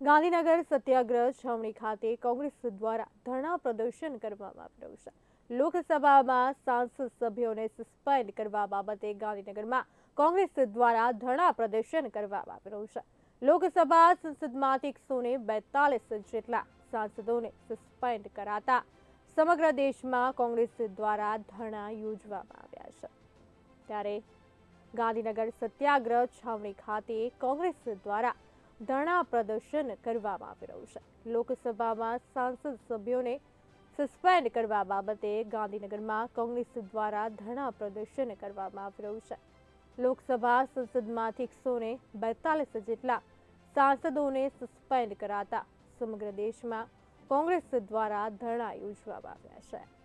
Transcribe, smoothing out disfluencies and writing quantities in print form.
ગાંધીનગર સત્યાગ્રહ છાવણી ખાતે કોંગ્રેસ દ્વારા ધરણા પ્રદર્શન કરવામાં આવ્યું છે। લોકસભામાં સાંસદ સભ્યોને સસ્પેન્ડ કરવા બાબતે ગાંધીનગરમાં કોંગ્રેસ દ્વારા ધરણા પ્રદર્શન કરવામાં આવ્યું છે। લોકસભા સંસદમાંથી 142 જેટલા સાંસદોને સસ્પેન્ડ કરાતા સમગ્ર દેશમાં કોંગ્રેસ દ્વારા ધરણા યોજવામાં આવ્યા છે। ત્યારે ગાંધીનગર સત્યાગ્રહ છાવણી ખાતે કોંગ્રેસ દ્વારા ધરણા પ્રદર્શન કરવામાં આવી રહ્યું છે। લોકસભામાં સાંસદ સભ્યોને સસ્પેન્ડ કરવા બાબતે ગાંધીનગરમાં કોંગ્રેસ દ્વારા ધરણા પ્રદર્શન કરવામાં આવી રહ્યું છે। લોકસભા સંસદમાંથી 142 જેટલા સાંસદોને સસ્પેન્ડ કરાતા સમગ્ર દેશમાં કોંગ્રેસ દ્વારા ધરણા યોજવામાં આવ્યા છે।